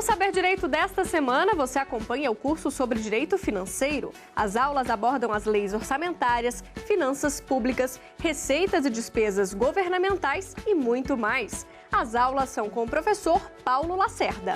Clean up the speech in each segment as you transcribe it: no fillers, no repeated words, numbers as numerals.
No Saber Direito desta semana, você acompanha o curso sobre Direito Financeiro. As aulas abordam as leis orçamentárias, finanças públicas, receitas e despesas governamentais e muito mais. As aulas são com o professor Paulo Lacerda.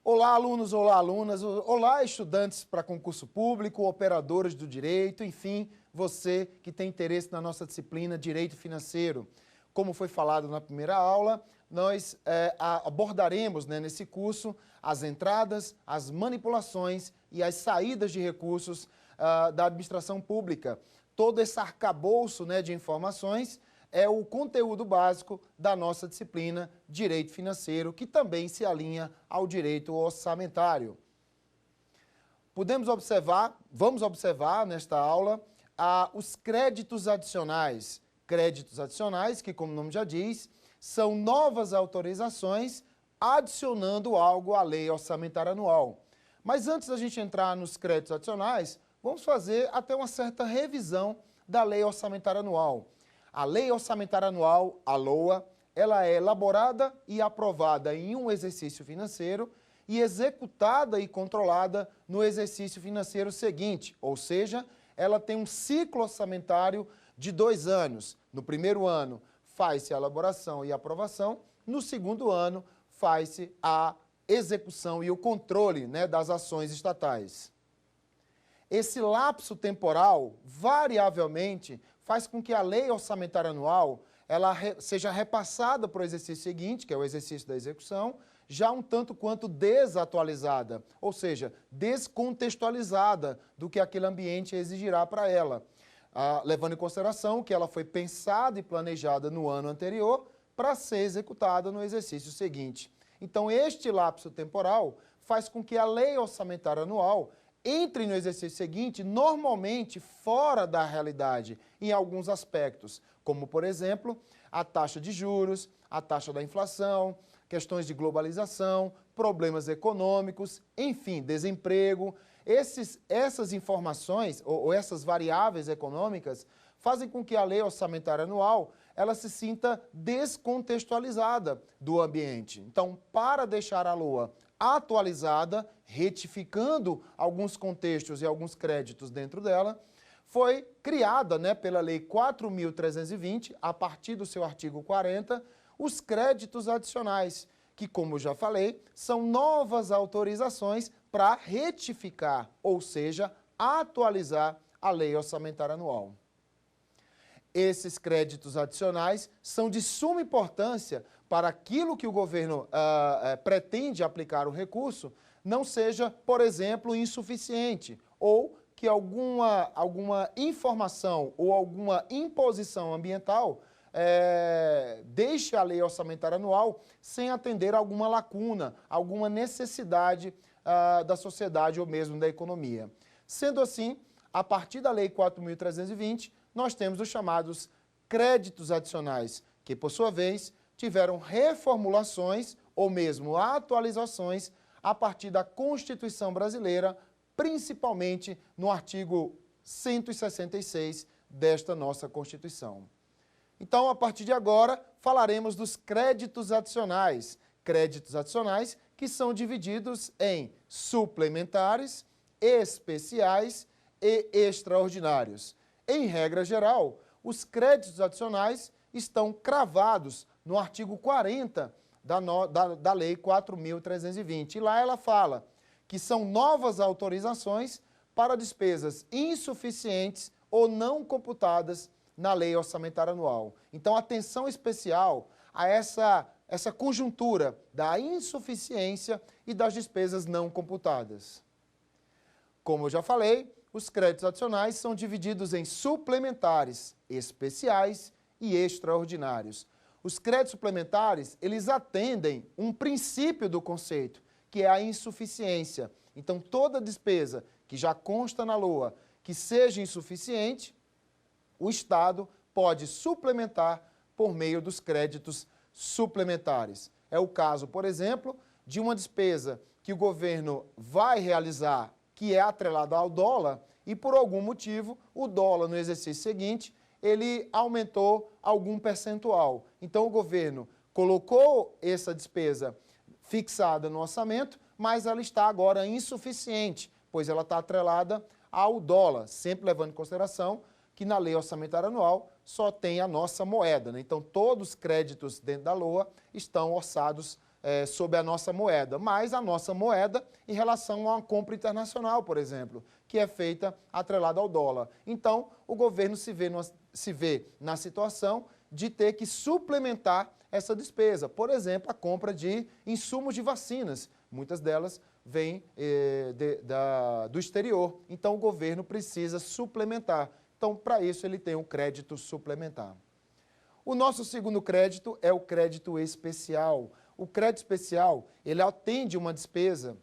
Olá, alunos, olá, alunas, olá, estudantes para concurso público, operadores do direito, enfim, você que tem interesse na nossa disciplina Direito Financeiro. Como foi falado na primeira aula, nós abordaremos nesse curso as entradas, as manipulações e as saídas de recursos da administração pública. Todo esse arcabouço de informações é o conteúdo básico da nossa disciplina Direito Financeiro, que também se alinha ao direito orçamentário. Vamos observar nesta aula os créditos adicionais. Créditos adicionais, que como o nome já diz, são novas autorizações adicionando algo à lei orçamentária anual. Mas antes da gente entrar nos créditos adicionais, vamos fazer até uma certa revisão da lei orçamentária anual. A Lei Orçamentária Anual, a LOA, ela é elaborada e aprovada em um exercício financeiro e executada e controlada no exercício financeiro seguinte, ou seja, ela tem um ciclo orçamentário de 2 anos. No primeiro ano faz-se a elaboração e aprovação, no segundo ano faz-se a execução e o controle das ações estatais. Esse lapso temporal, variavelmente, faz com que a lei orçamentária anual seja repassada para o exercício seguinte, que é o exercício da execução, já um tanto quanto desatualizada, ou seja, descontextualizada do que aquele ambiente exigirá para ela, levando em consideração que ela foi pensada e planejada no ano anterior para ser executada no exercício seguinte. Então, este lapso temporal faz com que a lei orçamentária anual entre no exercício seguinte, normalmente fora da realidade, em alguns aspectos, como, por exemplo, a taxa de juros, a taxa da inflação, questões de globalização, problemas econômicos, enfim, desemprego. Essas informações, ou essas variáveis econômicas, fazem com que a lei orçamentária anual ela se sinta descontextualizada do ambiente. Então, para deixar a LOA atualizada, retificando alguns contextos e alguns créditos dentro dela, foi criada pela Lei 4.320, a partir do seu artigo 40, os créditos adicionais, que, como já falei, são novas autorizações para retificar, ou seja, atualizar a Lei Orçamentária Anual. Esses créditos adicionais são de suma importância para aquilo que o governo pretende aplicar o recurso não seja, por exemplo, insuficiente ou que alguma informação ou alguma imposição ambiental deixe a lei orçamentária anual sem atender alguma lacuna, alguma necessidade da sociedade ou mesmo da economia. Sendo assim, a partir da Lei 4.320, nós temos os chamados créditos adicionais, que, por sua vez, tiveram reformulações ou mesmo atualizações a partir da Constituição Brasileira, principalmente no artigo 166 desta nossa Constituição. Então, a partir de agora, falaremos dos créditos adicionais. Créditos adicionais que são divididos em suplementares, especiais e extraordinários. Em regra geral, os créditos adicionais estão cravados no artigo 40 da Lei 4.320. E lá ela fala que são novas autorizações para despesas insuficientes ou não computadas na Lei Orçamentária Anual. Então, atenção especial a essa conjuntura da insuficiência e das despesas não computadas. Como eu já falei, os créditos adicionais são divididos em suplementares, especiais e extraordinários. Os créditos suplementares, eles atendem um princípio do conceito, que é a insuficiência. Então, toda despesa que já consta na LOA que seja insuficiente, o Estado pode suplementar por meio dos créditos suplementares. É o caso, por exemplo, de uma despesa que o governo vai realizar, que é atrelada ao dólar, e por algum motivo o dólar no exercício seguinte, ele aumentou algum percentual. Então o governo, colocou essa despesa fixada no orçamento, mas ela está agora insuficiente, pois ela está atrelada ao dólar, sempre levando em consideração que na lei orçamentária anual só tem a nossa moeda, né? Então, todos os créditos dentro da LOA estão orçados sob a nossa moeda, mas a nossa moeda em relação a uma compra internacional, por exemplo, que é feita atrelada ao dólar. Então, o governo se vê na situação de ter que suplementar essa despesa. Por exemplo, a compra de insumos de vacinas. Muitas delas vêm do exterior. Então, o governo precisa suplementar. Então, para isso, ele tem um crédito suplementar. O nosso segundo crédito é o crédito especial. O crédito especial, ele atende uma despesa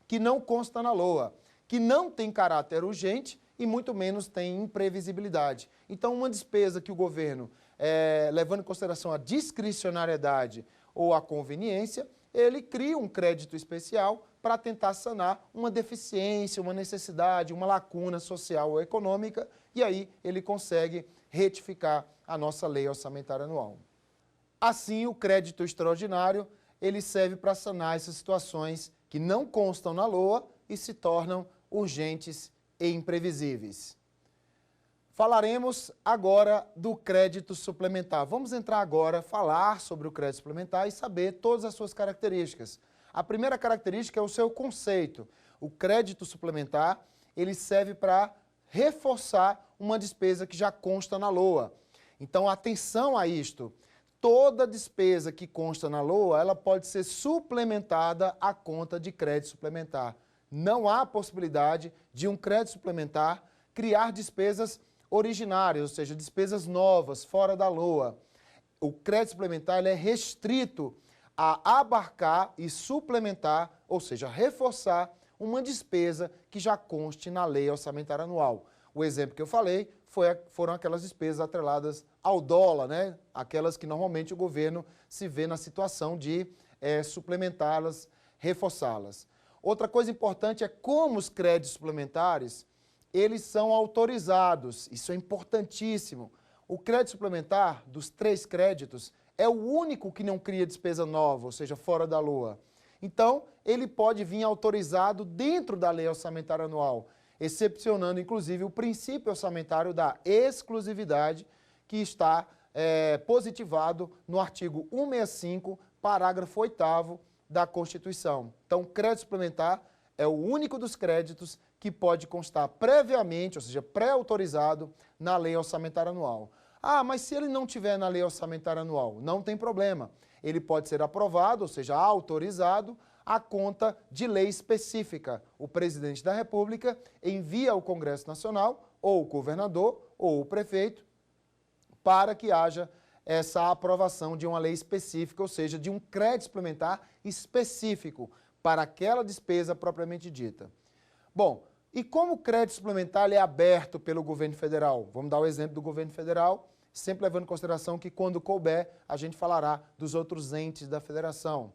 que não consta na LOA, que não tem caráter urgente e muito menos tem imprevisibilidade. Então, uma despesa que o governo, levando em consideração a discricionariedade ou a conveniência, ele cria um crédito especial para tentar sanar uma deficiência, uma necessidade, uma lacuna social ou econômica, e aí ele consegue retificar a nossa lei orçamentária anual. Assim, o crédito extraordinário, ele serve para sanar essas situações que não constam na LOA e se tornam urgentes e imprevisíveis. Falaremos agora do crédito suplementar. Vamos entrar agora, falar sobre o crédito suplementar e saber todas as suas características. A primeira característica é o seu conceito. O crédito suplementar, ele serve para reforçar uma despesa que já consta na LOA. Então, atenção a isto. Toda despesa que consta na LOA, ela pode ser suplementada à conta de crédito suplementar. Não há possibilidade de um crédito suplementar criar despesas originárias, ou seja, despesas novas, fora da LOA. O crédito suplementar ele é restrito a abarcar e suplementar, ou seja, reforçar uma despesa que já conste na lei orçamentária anual. O exemplo que eu falei foram aquelas despesas atreladas ao dólar, né? Aquelas que normalmente o governo se vê na situação de suplementá-las, reforçá-las. Outra coisa importante é como os créditos suplementares, eles são autorizados. Isso é importantíssimo. O crédito suplementar, dos 3 créditos, é o único que não cria despesa nova, ou seja, fora da LOA. Então, ele pode vir autorizado dentro da lei orçamentária anual, excepcionando, inclusive, o princípio orçamentário da exclusividade, que está positivado no artigo 165, parágrafo 8º da Constituição. Então, o crédito suplementar é o único dos créditos que pode constar previamente, ou seja, pré-autorizado na lei orçamentária anual. Ah, mas se ele não tiver na lei orçamentária anual, não tem problema. Ele pode ser aprovado, ou seja, autorizado, à conta de lei específica. O presidente da República envia ao Congresso Nacional, ou o governador, ou o prefeito, para que haja essa aprovação de uma lei específica, ou seja, de um crédito suplementar específico para aquela despesa propriamente dita. Bom, e como o crédito suplementar é aberto pelo governo federal? Vamos dar o exemplo do governo federal, sempre levando em consideração que quando couber, a gente falará dos outros entes da federação.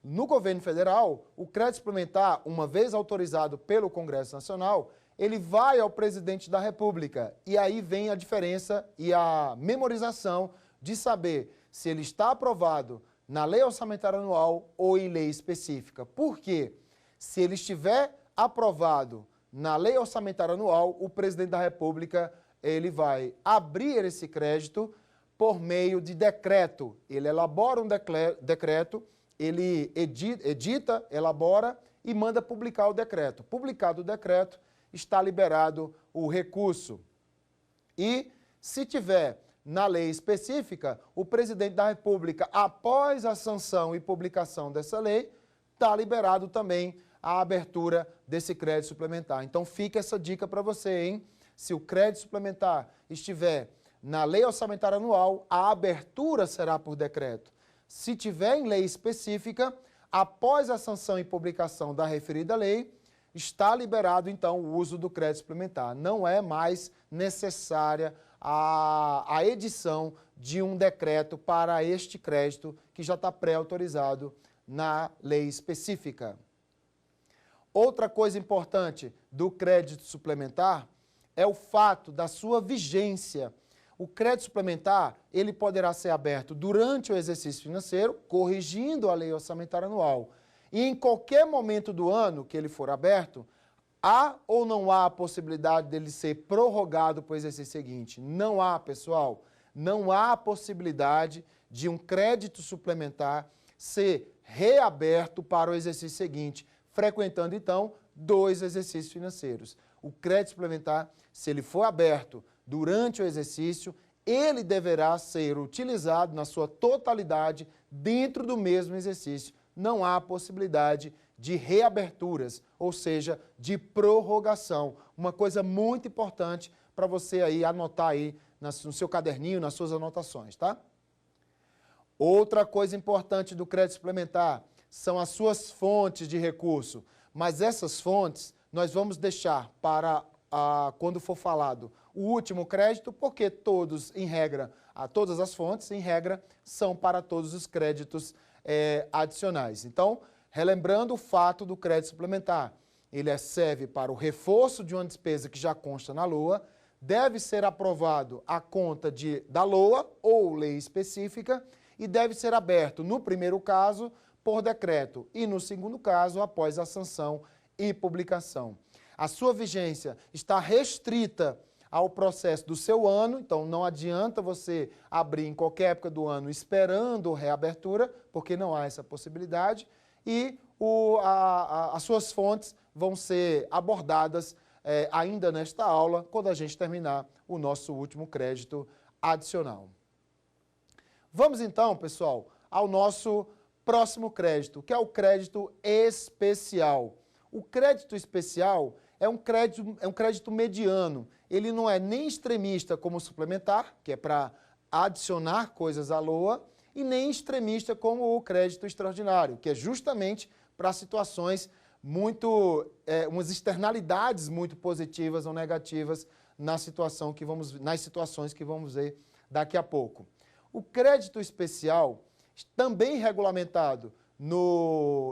No governo federal, o crédito suplementar, uma vez autorizado pelo Congresso Nacional, ele vai ao presidente da República. E aí vem a diferença e a memorização de saber se ele está aprovado na lei orçamentária anual ou em lei específica. Por quê? Se ele estiver aprovado na lei orçamentária anual, o presidente da República ele vai abrir esse crédito por meio de decreto. Ele elabora um decreto, ele edita, elabora e manda publicar o decreto. Publicado o decreto, está liberado o recurso. E, se tiver na lei específica, o presidente da República, após a sanção e publicação dessa lei, está liberado também a abertura desse crédito suplementar. Então, fica essa dica para você, hein? Se o crédito suplementar estiver na lei orçamentária anual, a abertura será por decreto. Se tiver em lei específica, após a sanção e publicação da referida lei, está liberado, então, o uso do crédito suplementar. Não é mais necessária a edição de um decreto para este crédito que já está pré-autorizado na lei específica. Outra coisa importante do crédito suplementar é o fato da sua vigência. O crédito suplementar, ele poderá ser aberto durante o exercício financeiro, corrigindo a lei orçamentária anual. E em qualquer momento do ano que ele for aberto, há ou não há a possibilidade dele ser prorrogado para o exercício seguinte? Não há, pessoal. Não há a possibilidade de um crédito suplementar ser reaberto para o exercício seguinte, frequentando, então, 2 exercícios financeiros. O crédito suplementar, se ele for aberto durante o exercício, ele deverá ser utilizado na sua totalidade dentro do mesmo exercício. Não há possibilidade de reaberturas, ou seja, de prorrogação. Uma coisa muito importante para você aí anotar aí no seu caderninho, nas suas anotações, tá? Outra coisa importante do crédito suplementar são as suas fontes de recurso, mas essas fontes nós vamos deixar para quando for falado o último crédito, porque todos, em regra, todas as fontes, em regra, são para todos os créditos adicionais. Então, relembrando o fato do crédito suplementar, ele serve para o reforço de uma despesa que já consta na LOA, deve ser aprovado a conta da LOA ou lei específica e deve ser aberto, no primeiro caso, por decreto e, no segundo caso, após a sanção e publicação. A sua vigência está restrita ao processo do seu ano, então não adianta você abrir em qualquer época do ano esperando reabertura, porque não há essa possibilidade, e as suas fontes vão ser abordadas ainda nesta aula, quando a gente terminar o nosso último crédito adicional. Vamos então, pessoal, ao nosso próximo crédito, que é o crédito especial. O crédito especial é um crédito mediano. Ele não é nem extremista como o suplementar, que é para adicionar coisas à LOA, e nem extremista como o crédito extraordinário, que é justamente para situações umas externalidades muito positivas ou negativas nas situações que vamos ver daqui a pouco. O crédito especial, também regulamentado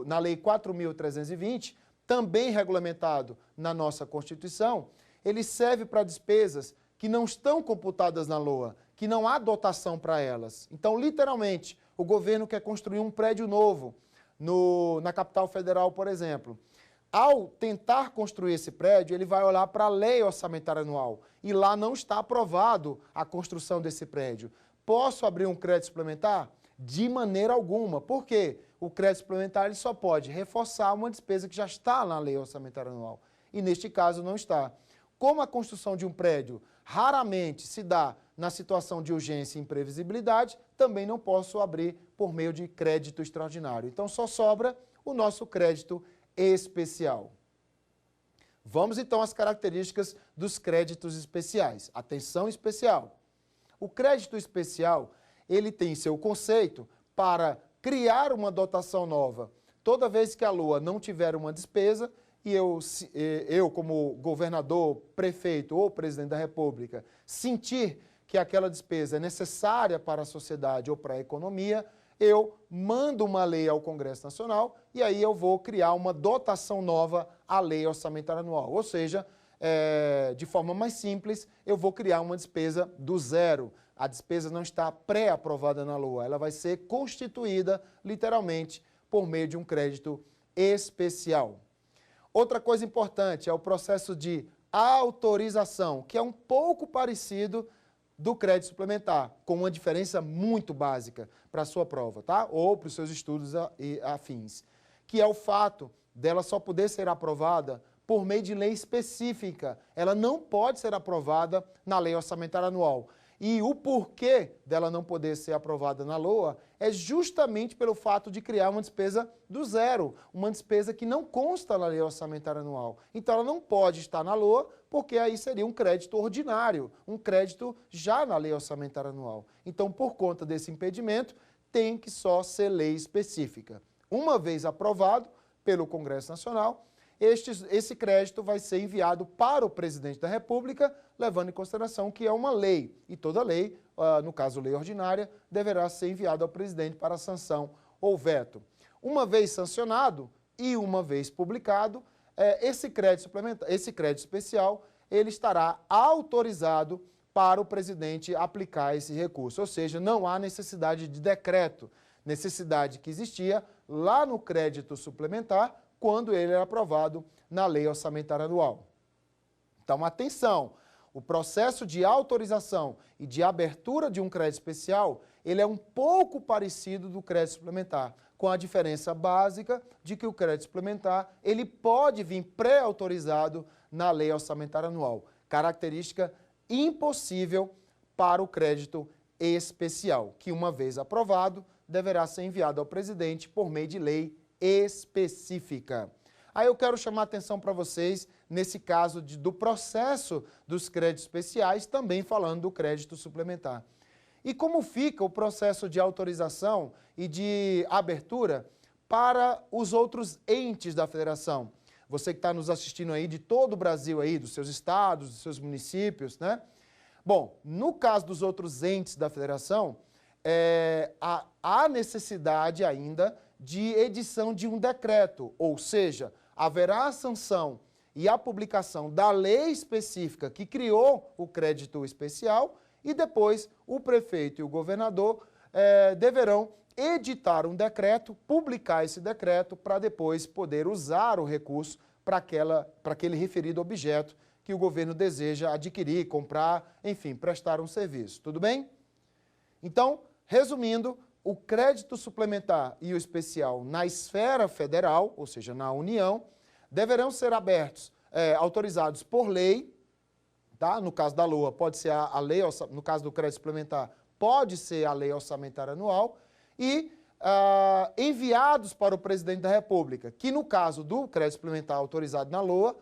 na Lei 4.320, também regulamentado na nossa Constituição, ele serve para despesas que não estão computadas na LOA, que não há dotação para elas. Então, literalmente, o governo quer construir um prédio novo na capital federal, por exemplo. Ao tentar construir esse prédio, ele vai olhar para a lei orçamentária anual e lá não está aprovado a construção desse prédio. Posso abrir um crédito suplementar? De maneira alguma. Por quê? O crédito suplementar ele só pode reforçar uma despesa que já está na lei orçamentária anual. E neste caso não está. Como a construção de um prédio raramente se dá na situação de urgência e imprevisibilidade, também não posso abrir por meio de crédito extraordinário. Então só sobra o nosso crédito especial. Vamos então às características dos créditos especiais. Atenção especial. O crédito especial, ele tem seu conceito para criar uma dotação nova. Toda vez que a LOA não tiver uma despesa e eu como governador, prefeito ou presidente da República, sentir que aquela despesa é necessária para a sociedade ou para a economia, eu mando uma lei ao Congresso Nacional e aí eu vou criar uma dotação nova à lei orçamentária anual. Ou seja, de forma mais simples, eu vou criar uma despesa do zero. A despesa não está pré-aprovada na LOA, ela vai ser constituída, literalmente, por meio de um crédito especial. Outra coisa importante é o processo de autorização, que é um pouco parecido do crédito suplementar, com uma diferença muito básica para a sua prova, tá? Ou para os seus estudos afins, que é o fato dela só poder ser aprovada por meio de lei específica. Ela não pode ser aprovada na lei orçamentária anual. E o porquê dela não poder ser aprovada na LOA é justamente pelo fato de criar uma despesa do zero, uma despesa que não consta na lei orçamentária anual. Então ela não pode estar na LOA, porque aí seria um crédito ordinário, um crédito já na lei orçamentária anual. Então, por conta desse impedimento, tem que só ser lei específica. Uma vez aprovado pelo Congresso Nacional, esse crédito vai ser enviado para o presidente da República, levando em consideração que é uma lei, e toda lei, no caso lei ordinária, deverá ser enviada ao presidente para sanção ou veto. Uma vez sancionado e uma vez publicado, esse crédito especial ele estará autorizado para o presidente aplicar esse recurso. Ou seja, não há necessidade de decreto, necessidade que existia lá no crédito suplementar, quando ele era aprovado na Lei Orçamentária Anual. Então, atenção, o processo de autorização e de abertura de um crédito especial, ele é um pouco parecido do crédito suplementar, com a diferença básica de que o crédito suplementar, ele pode vir pré-autorizado na Lei Orçamentária Anual, característica impossível para o crédito especial, que uma vez aprovado, deverá ser enviado ao presidente por meio de lei específica. Aí eu quero chamar a atenção para vocês, nesse caso do processo dos créditos especiais, também falando do crédito suplementar. E como fica o processo de autorização e de abertura para os outros entes da federação? Você que está nos assistindo aí de todo o Brasil, aí, dos seus estados, dos seus municípios, né? Bom, no caso dos outros entes da federação, há necessidade ainda de edição de um decreto, ou seja, haverá a sanção e a publicação da lei específica que criou o crédito especial e depois o prefeito e o governador deverão editar um decreto, publicar esse decreto para depois poder usar o recurso para aquele referido objeto que o governo deseja adquirir, comprar, enfim, prestar um serviço. Tudo bem? Então, resumindo, o crédito suplementar e o especial na esfera federal, ou seja, na União, deverão ser abertos, autorizados por lei, tá? No caso da LOA, pode ser a lei, no caso do crédito suplementar, pode ser a Lei Orçamentária Anual, e enviados para o presidente da República, que no caso do crédito suplementar autorizado na LOA,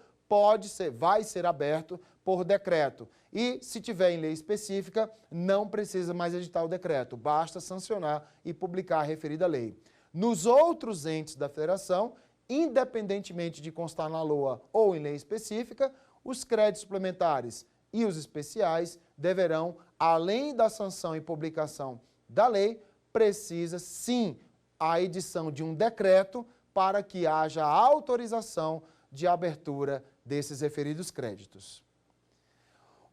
vai ser aberto por decreto. E se tiver em lei específica, não precisa mais editar o decreto, basta sancionar e publicar a referida lei. Nos outros entes da federação, independentemente de constar na LOA ou em lei específica, os créditos suplementares e os especiais deverão, além da sanção e publicação da lei, precisa sim a edição de um decreto para que haja autorização de abertura desses referidos créditos.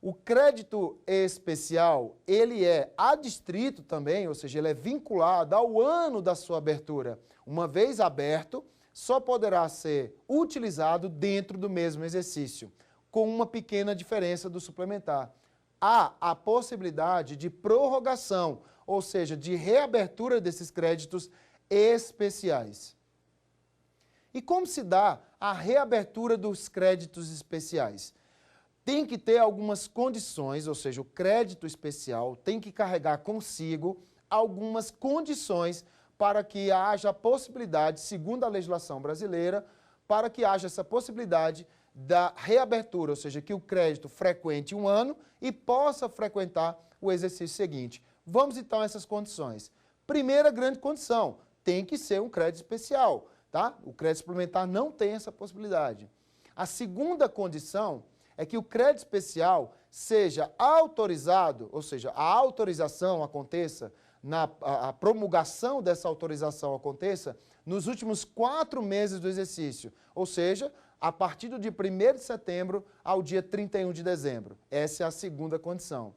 O crédito especial, ele é adstrito também, ou seja, ele é vinculado ao ano da sua abertura. Uma vez aberto, só poderá ser utilizado dentro do mesmo exercício, com uma pequena diferença do suplementar. Há a possibilidade de prorrogação, ou seja, de reabertura desses créditos especiais. E como se dá a reabertura dos créditos especiais? Tem que ter algumas condições, ou seja, o crédito especial tem que carregar consigo algumas condições para que haja a possibilidade, segundo a legislação brasileira, para que haja essa possibilidade da reabertura, ou seja, que o crédito frequente um ano e possa frequentar o exercício seguinte. Vamos então a essas condições. Primeira grande condição, tem que ser um crédito especial, tá? O crédito suplementar não tem essa possibilidade. A segunda condição é que o crédito especial seja autorizado, ou seja, a autorização aconteça, a promulgação dessa autorização aconteça nos últimos 4 meses do exercício, ou seja, a partir do dia 1º de setembro ao dia 31 de dezembro. Essa é a segunda condição.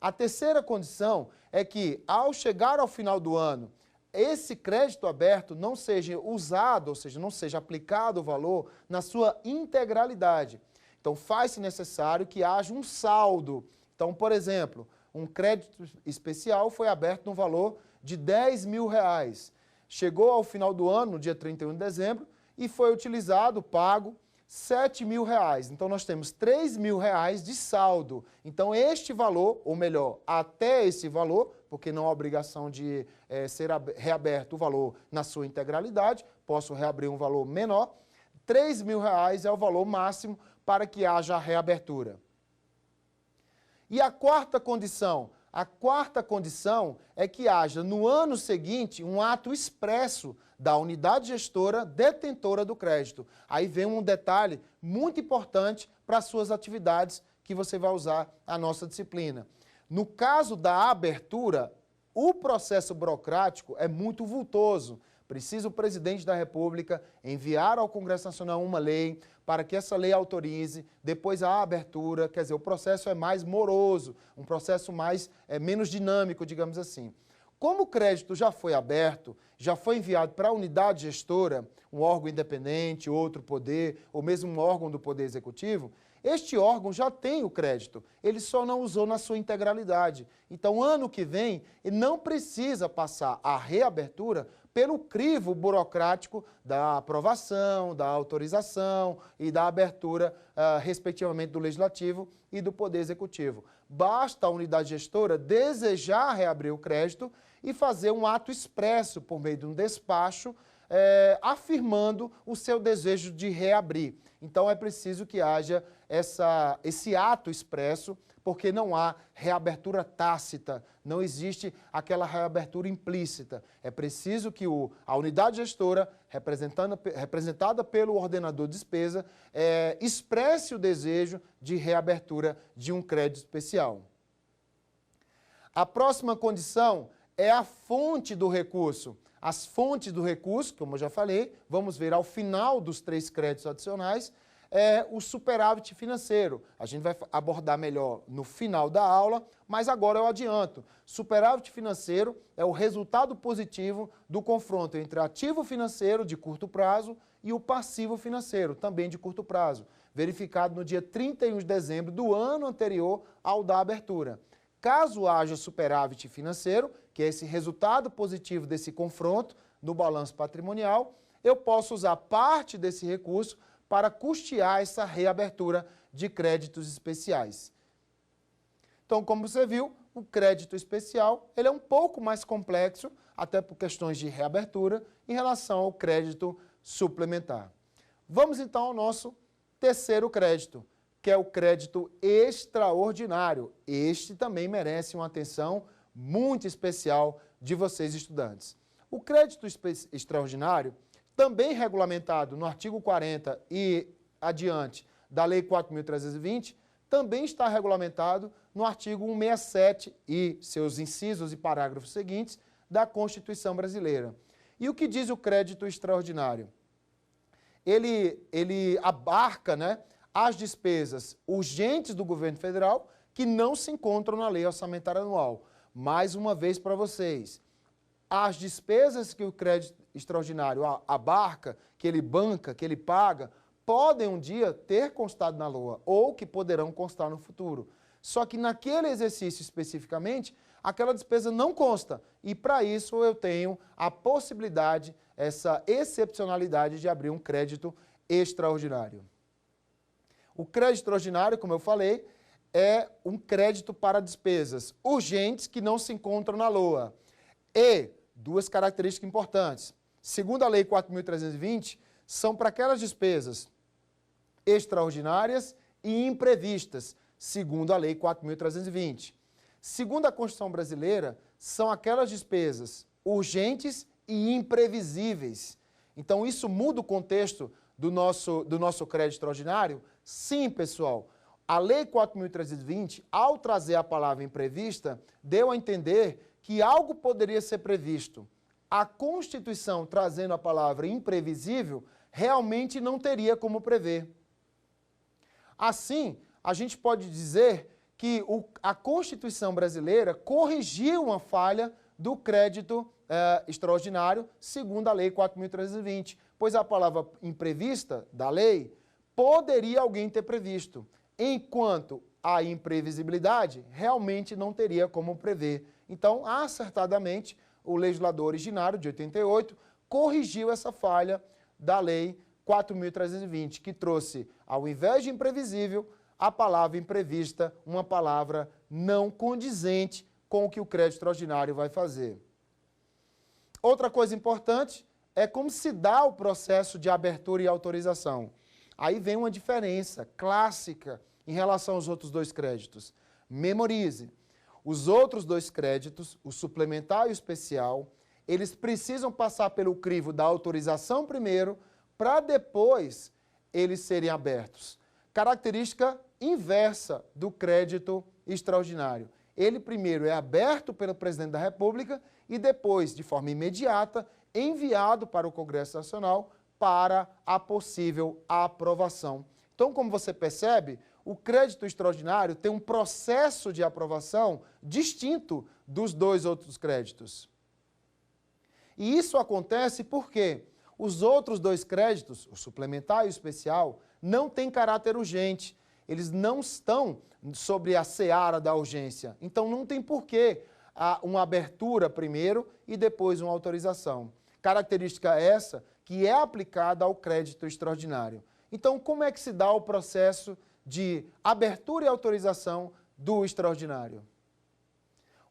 A terceira condição é que, ao chegar ao final do ano, esse crédito aberto não seja usado, ou seja, não seja aplicado o valor na sua integralidade. Então, faz-se necessário que haja um saldo. Então, por exemplo, um crédito especial foi aberto no valor de R$10.000. Chegou ao final do ano, no dia 31 de dezembro, e foi utilizado, pago, R$7.000. Então, nós temos R$3.000 de saldo. Então, este valor, ou melhor, até esse valor, porque não há obrigação de ser reaberto o valor na sua integralidade, posso reabrir um valor menor, R$3.000 é o valor máximo para que haja a reabertura. E a quarta condição? A quarta condição é que haja no ano seguinte um ato expresso da unidade gestora detentora do crédito. Aí vem um detalhe muito importante para as suas atividades que você vai usar a nossa disciplina. No caso da abertura, o processo burocrático é muito vultoso. Precisa o presidente da República enviar ao Congresso Nacional uma lei, para que essa lei autorize, depois a abertura, quer dizer, o processo é mais moroso, um processo menos dinâmico, digamos assim. Como o crédito já foi aberto, já foi enviado para a unidade gestora, um órgão independente, outro poder, ou mesmo um órgão do Poder Executivo, este órgão já tem o crédito, ele só não usou na sua integralidade. Então, ano que vem, ele não precisa passar a reabertura pelo crivo burocrático da aprovação, da autorização e da abertura, respectivamente, do Legislativo e do Poder Executivo. Basta a unidade gestora desejar reabrir o crédito e fazer um ato expresso por meio de um despacho, afirmando o seu desejo de reabrir. Então, é preciso que haja esse ato expresso, porque não há reabertura tácita, não existe aquela reabertura implícita. É preciso que a unidade gestora, representada pelo ordenador de despesa, expresse o desejo de reabertura de um crédito especial. A próxima condição é a fonte do recurso. As fontes do recurso, como eu já falei, vamos ver ao final dos 3 créditos adicionais, é o superávit financeiro. A gente vai abordar melhor no final da aula, mas agora eu adianto. Superávit financeiro é o resultado positivo do confronto entre ativo financeiro de curto prazo e o passivo financeiro, também de curto prazo, verificado no dia 31 de dezembro do ano anterior ao da abertura. Caso haja superávit financeiro, que é esse resultado positivo desse confronto no balanço patrimonial, eu posso usar parte desse recurso para custear essa reabertura de créditos especiais. Então, como você viu, o crédito especial ele é um pouco mais complexo, até por questões de reabertura, em relação ao crédito suplementar. Vamos então ao nosso terceiro crédito, que é o crédito extraordinário. Este também merece uma atenção muito especial de vocês, estudantes. O crédito extraordinário, também regulamentado no artigo 40 e adiante da Lei 4.320, também está regulamentado no artigo 167 e seus incisos e parágrafos seguintes da Constituição Brasileira. E o que diz o crédito extraordinário? Ele abarca, as despesas urgentes do governo federal que não se encontram na Lei Orçamentária Anual. Mais uma vez para vocês, as despesas que o crédito extraordinário abarca, que ele banca, que ele paga, podem um dia ter constado na LOA ou que poderão constar no futuro. Só que naquele exercício especificamente, aquela despesa não consta. E para isso eu tenho a possibilidade, essa excepcionalidade de abrir um crédito extraordinário. O crédito extraordinário, como eu falei, é um crédito para despesas urgentes que não se encontram na LOA. E duas características importantes. Segundo a Lei 4.320, são para aquelas despesas extraordinárias e imprevistas, segundo a Lei 4.320. Segundo a Constituição Brasileira, são aquelas despesas urgentes e imprevisíveis. Então, isso muda o contexto do nosso crédito extraordinário? Sim, pessoal. A Lei 4.320, ao trazer a palavra imprevista, deu a entender que algo poderia ser previsto. A Constituição, trazendo a palavra imprevisível, realmente não teria como prever. Assim, a gente pode dizer que a Constituição brasileira corrigiu uma falha do crédito extraordinário, segundo a Lei 4.320, pois a palavra imprevista da lei poderia alguém ter previsto, enquanto a imprevisibilidade realmente não teria como prever. Então, acertadamente, o legislador originário de 88 corrigiu essa falha da Lei 4.320, que trouxe, ao invés de imprevisível, a palavra imprevista, uma palavra não condizente com o que o crédito extraordinário vai fazer. Outra coisa importante é como se dá o processo de abertura e autorização. Aí vem uma diferença clássica em relação aos outros dois créditos. Memorize. Os outros dois créditos, o suplementar e o especial, eles precisam passar pelo crivo da autorização primeiro, para depois eles serem abertos. Característica inversa do crédito extraordinário. Ele primeiro é aberto pelo presidente da República e depois, de forma imediata, enviado para o Congresso Nacional para a possível aprovação. Então, como você percebe, o crédito extraordinário tem um processo de aprovação distinto dos dois outros créditos. E isso acontece porque os outros dois créditos, o suplementar e o especial, não têm caráter urgente. Eles não estão sobre a seara da urgência. Então, não tem porquê uma abertura primeiro e depois uma autorização. Característica essa que é aplicada ao crédito extraordinário. Então, como é que se dá o processo de abertura e autorização do extraordinário?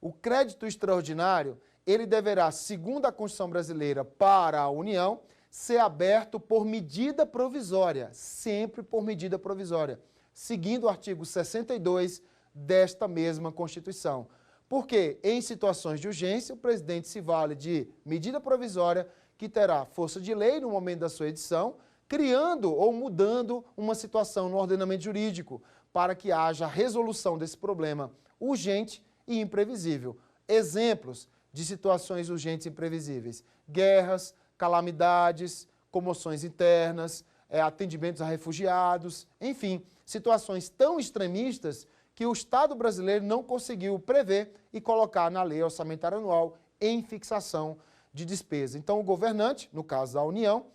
O crédito extraordinário, ele deverá, segundo a Constituição brasileira para a União, ser aberto por medida provisória, sempre por medida provisória, seguindo o artigo 62 desta mesma Constituição. Porque, em situações de urgência, o presidente se vale de medida provisória que terá força de lei no momento da sua edição, criando ou mudando uma situação no ordenamento jurídico para que haja resolução desse problema urgente e imprevisível. Exemplos de situações urgentes e imprevisíveis: guerras, calamidades, comoções internas, atendimentos a refugiados, enfim, situações tão extremistas que o Estado brasileiro não conseguiu prever e colocar na lei orçamentária anual em fixação de despesa. Então, o governante, no caso da União,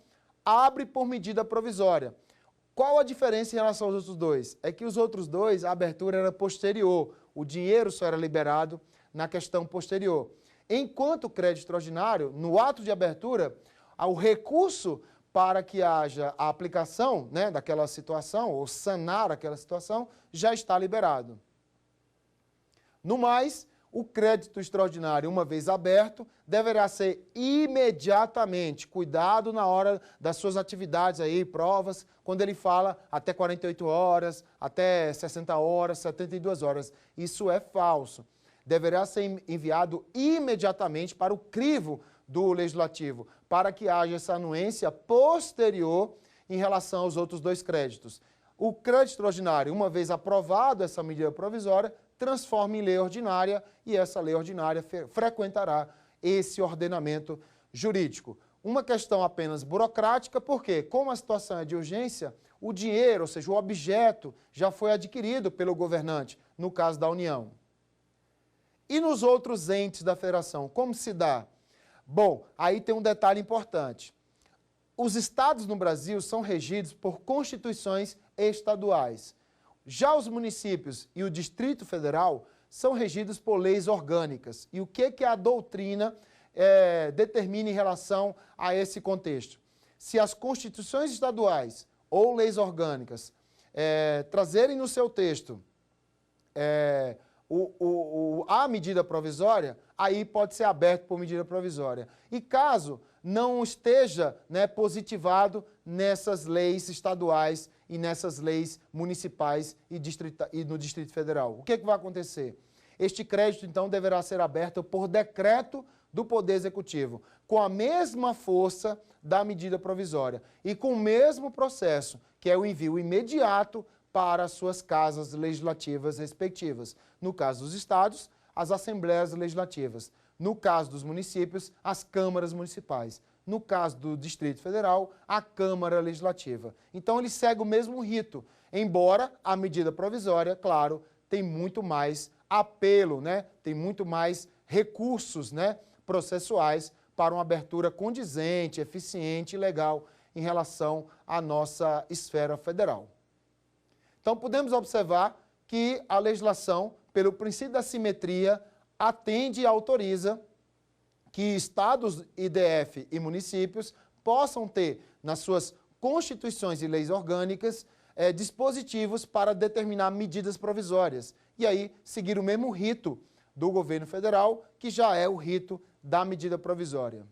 abre por medida provisória. Qual a diferença em relação aos outros dois? É que os outros dois, a abertura era posterior, o dinheiro só era liberado na questão posterior. Enquanto o crédito extraordinário, no ato de abertura, o recurso para que haja a aplicação, né, daquela situação, ou sanar aquela situação, já está liberado. No mais, o crédito extraordinário, uma vez aberto, deverá ser imediatamente, cuidado na hora das suas atividades aí, provas, quando ele fala até 48 horas, até 60 horas, 72 horas. Isso é falso. Deverá ser enviado imediatamente para o crivo do Legislativo, para que haja essa anuência posterior em relação aos outros dois créditos. O crédito extraordinário, uma vez aprovado essa medida provisória, transforma em lei ordinária e essa lei ordinária frequentará esse ordenamento jurídico. Uma questão apenas burocrática, porque, como a situação é de urgência, o dinheiro, ou seja, o objeto, já foi adquirido pelo governante, no caso da União. E nos outros entes da federação, como se dá? Bom, aí tem um detalhe importante. Os estados no Brasil são regidos por constituições estaduais. Já os municípios e o Distrito Federal são regidos por leis orgânicas. E o que a doutrina determina em relação a esse contexto? Se as constituições estaduais ou leis orgânicas trazerem no seu texto a medida provisória, aí pode ser aberto por medida provisória. E caso não esteja positivado nessas leis estaduais e nessas leis municipais e no Distrito Federal, o que vai acontecer? Este crédito, então, deverá ser aberto por decreto do Poder Executivo, com a mesma força da medida provisória e com o mesmo processo, que é o envio imediato para as suas casas legislativas respectivas. No caso dos estados, as assembleias legislativas. No caso dos municípios, as câmaras municipais. No caso do Distrito Federal, a Câmara Legislativa. Então, ele segue o mesmo rito, embora a medida provisória, claro, tem muito mais apelo, tem muito mais recursos processuais para uma abertura condizente, eficiente e legal em relação à nossa esfera federal. Então, podemos observar que a legislação, pelo princípio da simetria, atende e autoriza que estados, IDF e municípios possam ter, nas suas constituições e leis orgânicas, dispositivos para determinar medidas provisórias. E aí, seguir o mesmo rito do governo federal, que já é o rito da medida provisória.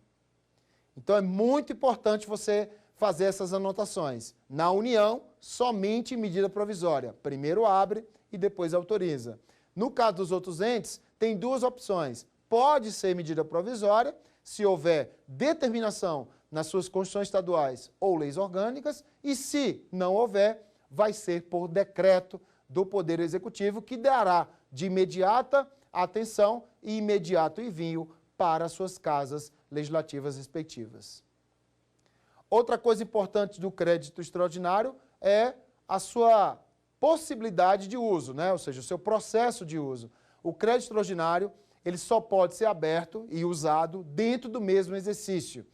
Então, é muito importante você fazer essas anotações. Na União, somente medida provisória. Primeiro abre e depois autoriza. No caso dos outros entes, tem duas opções. Pode ser medida provisória, se houver determinação nas suas constituições estaduais ou leis orgânicas, e se não houver, vai ser por decreto do Poder Executivo, que dará de imediata atenção e imediato envio para as suas casas legislativas respectivas. Outra coisa importante do crédito extraordinário é a sua possibilidade de uso, né? Ou seja, o seu processo de uso. O crédito extraordinário, ele só pode ser aberto e usado dentro do mesmo exercício.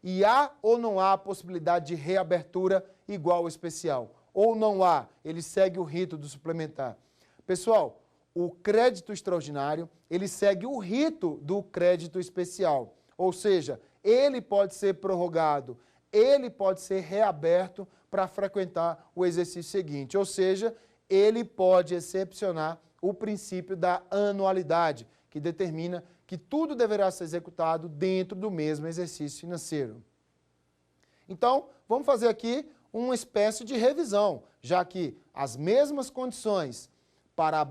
E há ou não há a possibilidade de reabertura igual ao especial? Ou não há, ele segue o rito do suplementar. Pessoal, o crédito extraordinário, ele segue o rito do crédito especial. Ou seja, ele pode ser prorrogado, ele pode ser reaberto para frequentar o exercício seguinte. Ou seja, ele pode excepcionar o princípio da anualidade, que determina que tudo deverá ser executado dentro do mesmo exercício financeiro. Então, vamos fazer aqui uma espécie de revisão, já que as mesmas condições para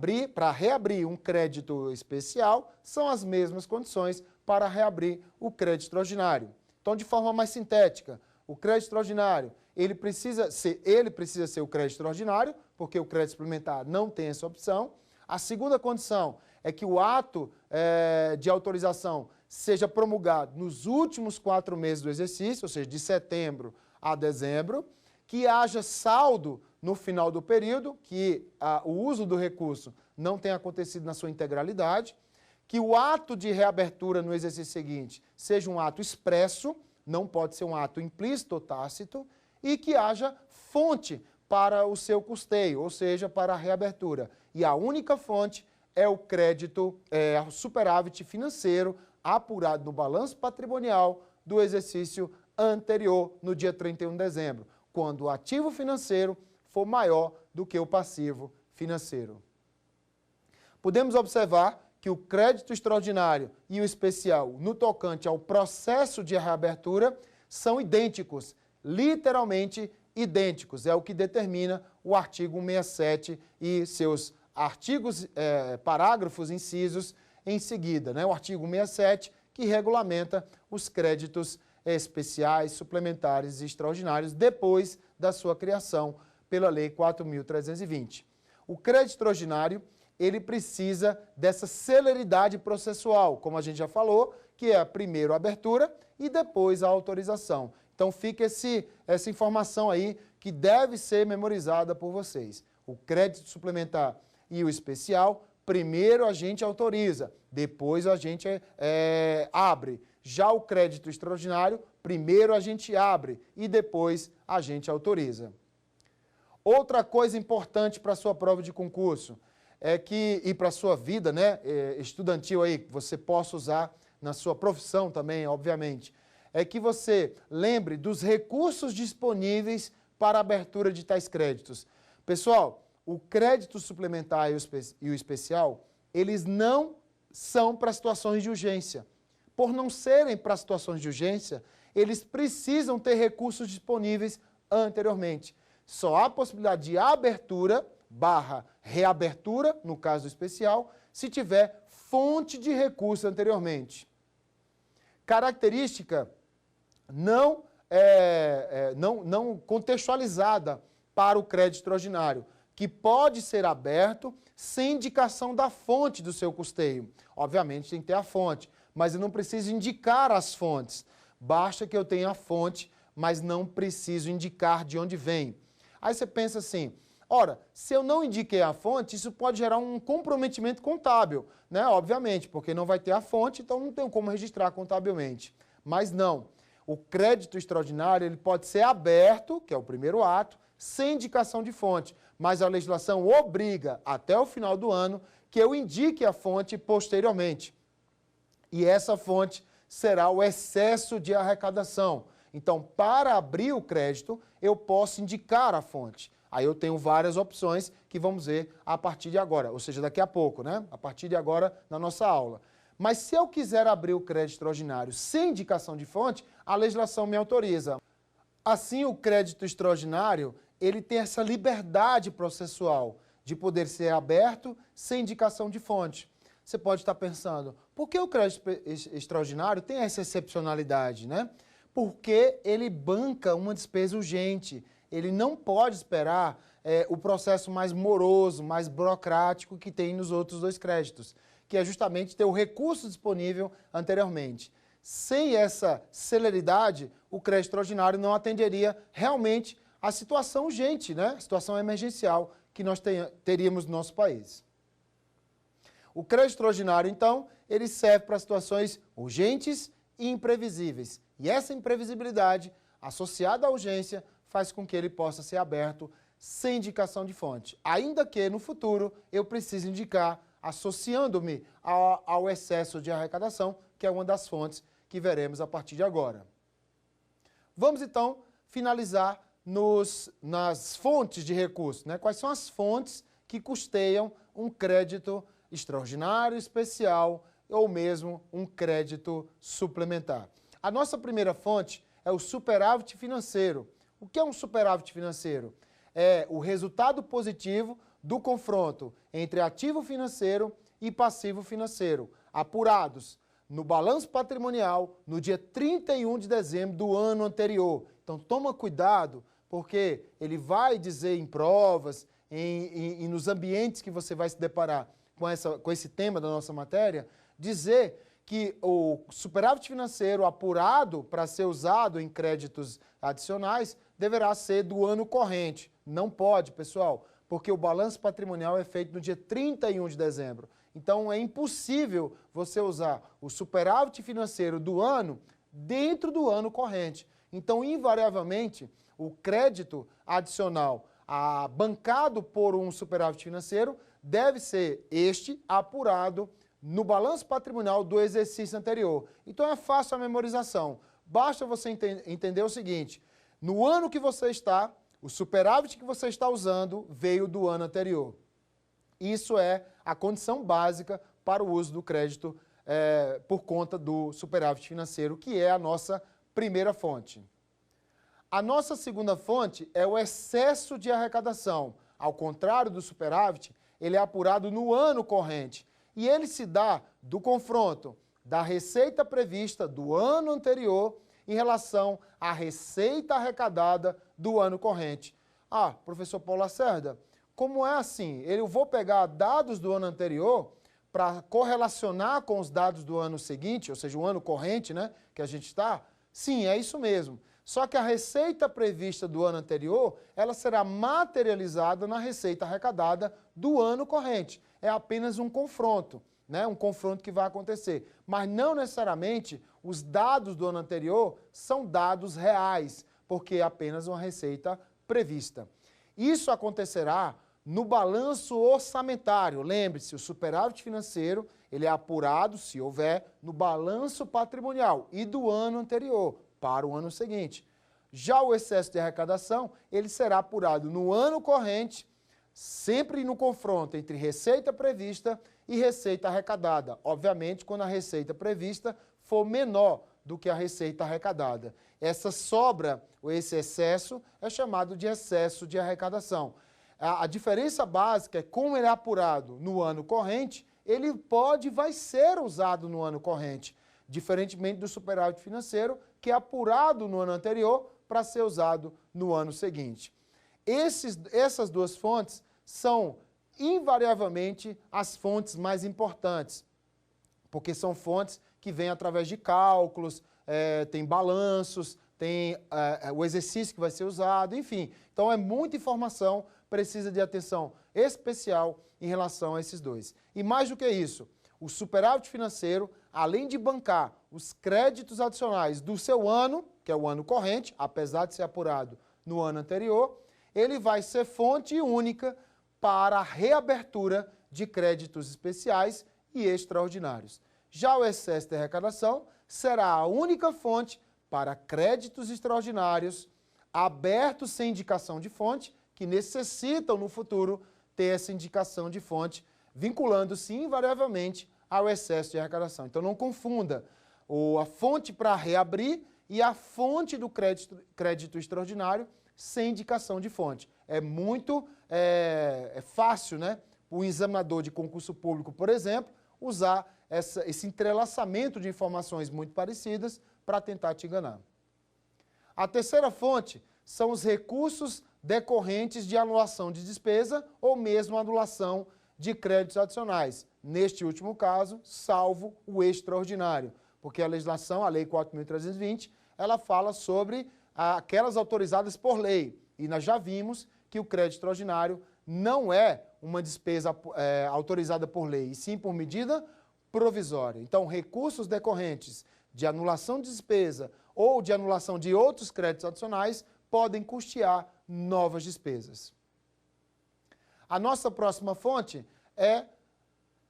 reabrir um crédito especial são as mesmas condições para reabrir o crédito extraordinário. Então, de forma mais sintética, o crédito extraordinário, ele precisa ser o crédito extraordinário, porque o crédito suplementar não tem essa opção. A segunda condição é que o ato de autorização seja promulgado nos últimos 4 meses do exercício, ou seja, de setembro a dezembro, que haja saldo no final do período, que o uso do recurso não tenha acontecido na sua integralidade, que o ato de reabertura no exercício seguinte seja um ato expresso, não pode ser um ato implícito ou tácito, e que haja fonte para o seu custeio, ou seja, para a reabertura. E a única fonte é o crédito, o superávit financeiro apurado no balanço patrimonial do exercício anterior, no dia 31 de dezembro, quando o ativo financeiro for maior do que o passivo financeiro. Podemos observar que o crédito extraordinário e o especial, no tocante ao processo de reabertura, são idênticos, literalmente idênticos. É o que determina o artigo 167 e seus artigos, parágrafos, incisos em seguida, né? O artigo 167, que regulamenta os créditos especiais, suplementares e extraordinários depois da sua criação pela Lei 4.320. O crédito extraordinário, ele precisa dessa celeridade processual, como a gente já falou, que é primeiro a abertura e depois a autorização. Então fica essa informação aí que deve ser memorizada por vocês. O crédito suplementar e o especial, primeiro a gente autoriza, depois a gente abre. Já o crédito extraordinário, primeiro a gente abre e depois a gente autoriza. Outra coisa importante para a sua prova de concurso é que, e para a sua vida, né, estudantil aí, que você possa usar na sua profissão também, obviamente, é que você lembre dos recursos disponíveis para a abertura de tais créditos. Pessoal, o crédito suplementar e o especial, eles não são para situações de urgência. Por não serem para situações de urgência, eles precisam ter recursos disponíveis anteriormente. Só há possibilidade de abertura / reabertura, no caso do especial, se tiver fonte de recurso anteriormente. Característica não contextualizada para o crédito extraordinário, que pode ser aberto sem indicação da fonte do seu custeio. Obviamente tem que ter a fonte, mas eu não preciso indicar as fontes. Basta que eu tenha a fonte, mas não preciso indicar de onde vem. Aí você pensa assim, ora, se eu não indiquei a fonte, isso pode gerar um comprometimento contábil, né? Obviamente, porque não vai ter a fonte, então não tem como registrar contabilmente. Mas não. O crédito extraordinário ele pode ser aberto, que é o primeiro ato, sem indicação de fonte, mas a legislação obriga, até o final do ano, que eu indique a fonte posteriormente. E essa fonte será o excesso de arrecadação. Então, para abrir o crédito, eu posso indicar a fonte. Aí eu tenho várias opções que vamos ver a partir de agora, ou seja, daqui a pouco, né? A partir de agora na nossa aula. Mas se eu quiser abrir o crédito extraordinário sem indicação de fonte, a legislação me autoriza. Assim, o crédito extraordinário, ele tem essa liberdade processual de poder ser aberto sem indicação de fonte. Você pode estar pensando, por que o crédito extraordinário tem essa excepcionalidade, né? Porque ele banca uma despesa urgente. Ele não pode esperar o processo mais moroso, mais burocrático que tem nos outros 2 créditos, que é justamente ter o recurso disponível anteriormente. sem essa celeridade, o crédito extraordinário não atenderia realmente a situação urgente, né? A situação emergencial que nós teríamos no nosso país. O crédito extraordinário, então, ele serve para situações urgentes e imprevisíveis. E essa imprevisibilidade, associada à urgência, faz com que ele possa ser aberto sem indicação de fonte. Ainda que, no futuro, eu precise indicar, associando-me ao excesso de arrecadação, que é uma das fontes que veremos a partir de agora. Vamos, então, finalizar nas fontes de recursos, né? Quais são as fontes que custeiam um crédito extraordinário, especial ou mesmo um crédito suplementar. A nossa primeira fonte é o superávit financeiro. O que é um superávit financeiro? É o resultado positivo do confronto entre ativo financeiro e passivo financeiro, apurados no balanço patrimonial no dia 31 de dezembro do ano anterior. Então, toma cuidado, porque ele vai dizer em provas, e nos ambientes que você vai se deparar com esse tema da nossa matéria, dizer que o superávit financeiro apurado para ser usado em créditos adicionais deverá ser do ano corrente. Não pode, pessoal, porque o balanço patrimonial é feito no dia 31 de dezembro. Então, é impossível você usar o superávit financeiro do ano dentro do ano corrente. Então, invariavelmente, o crédito adicional bancado por um superávit financeiro deve ser apurado no balanço patrimonial do exercício anterior. Então, é fácil a memorização. Basta você entender o seguinte: no ano que você está, o superávit que você está usando veio do ano anterior. Isso é a condição básica para o uso do crédito por conta do superávit financeiro, que é a nossa primeira fonte. A nossa segunda fonte é o excesso de arrecadação. Ao contrário do superávit, ele é apurado no ano corrente. E ele se dá do confronto da receita prevista do ano anterior em relação à receita arrecadada do ano corrente. Ah, professor Paulo Lacerda, como é assim? Eu vou pegar dados do ano anterior para correlacionar com os dados do ano seguinte, ou seja, o ano corrente, né, que a gente está? Sim, é isso mesmo. Só que a receita prevista do ano anterior, ela será materializada na receita arrecadada do ano corrente. É apenas um confronto, né? Um confronto que vai acontecer. Mas não necessariamente os dados do ano anterior são dados reais, porque é apenas uma receita prevista. Isso acontecerá no balanço orçamentário. Lembre-se, o superávit financeiro ele é apurado, se houver, no balanço patrimonial e do ano anterior para o ano seguinte. Já o excesso de arrecadação, ele será apurado no ano corrente, sempre no confronto entre receita prevista e receita arrecadada. Obviamente, quando a receita prevista for menor do que a receita arrecadada. Essa sobra, ou esse excesso, é chamado de excesso de arrecadação. A diferença básica é como ele é apurado no ano corrente, ele pode e vai ser usado no ano corrente, diferentemente do superávit financeiro, que é apurado no ano anterior para ser usado no ano seguinte. Essas duas fontes são invariavelmente as fontes mais importantes, porque são fontes que vêm através de cálculos, tem balanços, tem o exercício que vai ser usado, enfim. Então é muita informação, precisa de atenção especial em relação a esses dois. E mais do que isso, o superávit financeiro, além de bancar os créditos adicionais do seu ano, que é o ano corrente, apesar de ser apurado no ano anterior, ele vai ser fonte única para a reabertura de créditos especiais e extraordinários. Já o excesso de arrecadação será a única fonte para créditos extraordinários abertos sem indicação de fonte, que necessitam no futuro ter essa indicação de fonte, vinculando-se invariavelmente ao excesso de arrecadação. Então não confunda a fonte para reabrir e a fonte do crédito extraordinário sem indicação de fonte. É muito fácil, né, o examinador de concurso público, por exemplo, usar esse entrelaçamento de informações muito parecidas para tentar te enganar. A terceira fonte são os recursos decorrentes de anulação de despesa ou mesmo anulação de créditos adicionais. Neste último caso, salvo o extraordinário. porque a legislação, a Lei 4.320, ela fala sobre aquelas autorizadas por lei. E nós já vimos que o crédito extraordinário não é uma despesa autorizada por lei, e sim por medida provisória. Então, recursos decorrentes de anulação de despesa ou de anulação de outros créditos adicionais podem custear novas despesas. A nossa próxima fonte é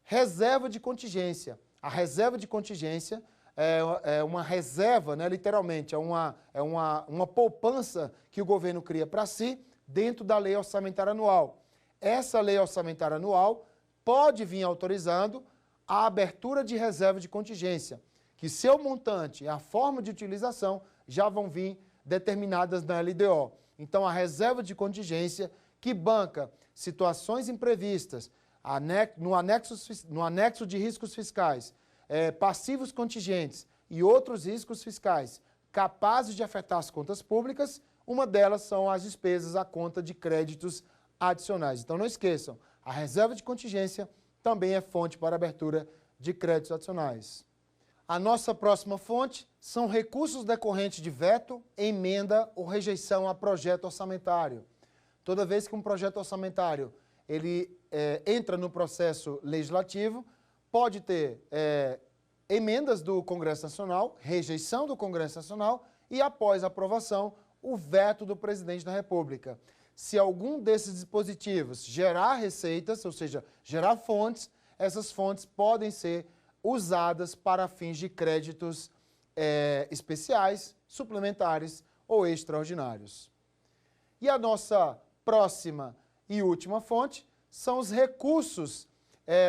reserva de contingência. A reserva de contingência é uma reserva, né, literalmente, é uma poupança que o governo cria para si dentro da lei orçamentária anual. Essa lei orçamentária anual pode vir autorizando a abertura de reserva de contingência, que seu montante e a forma de utilização já vão vir determinadas na LDO. Então, a reserva de contingência que banca situações imprevistas no anexo de riscos fiscais, passivos contingentes e outros riscos fiscais capazes de afetar as contas públicas, uma delas são as despesas à conta de créditos adicionais. Então, não esqueçam, a reserva de contingência também é fonte para abertura de créditos adicionais. A nossa próxima fonte são recursos decorrentes de veto, emenda ou rejeição a projeto orçamentário. Toda vez que um projeto orçamentário ele entra no processo legislativo, pode ter emendas do Congresso Nacional, rejeição do Congresso Nacional e, após a aprovação, o veto do Presidente da República. Se algum desses dispositivos gerar receitas, ou seja, gerar fontes, essas fontes podem ser usadas para fins de créditos especiais, suplementares ou extraordinários. E a nossa próxima e última fonte são os recursos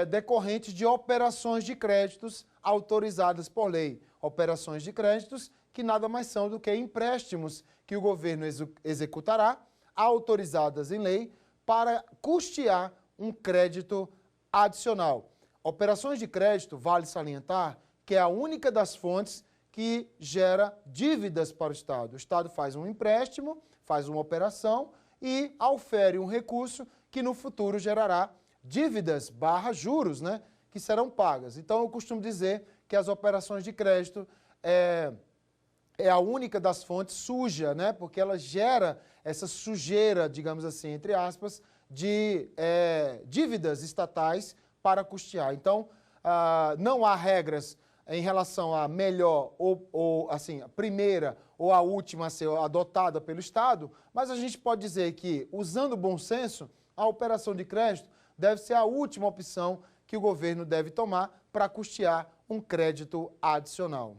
decorrentes de operações de créditos autorizadas por lei. Operações de créditos que nada mais são do que empréstimos que o governo executará, autorizadas em lei, para custear um crédito adicional. Operações de crédito, vale salientar, que é a única das fontes que gera dívidas para o Estado. O Estado faz um empréstimo, faz uma operação e aufere um recurso que no futuro gerará dívidas / juros, né, que serão pagas. Então, eu costumo dizer que as operações de crédito é a única das fontes suja, né, porque ela gera essa sujeira, digamos assim, entre aspas, de dívidas estatais para custear. Então, não há regras em relação à melhor ou assim, a primeira ou a última a ser adotada pelo Estado, mas a gente pode dizer que, usando o bom senso, a operação de crédito deve ser a última opção que o governo deve tomar para custear um crédito adicional.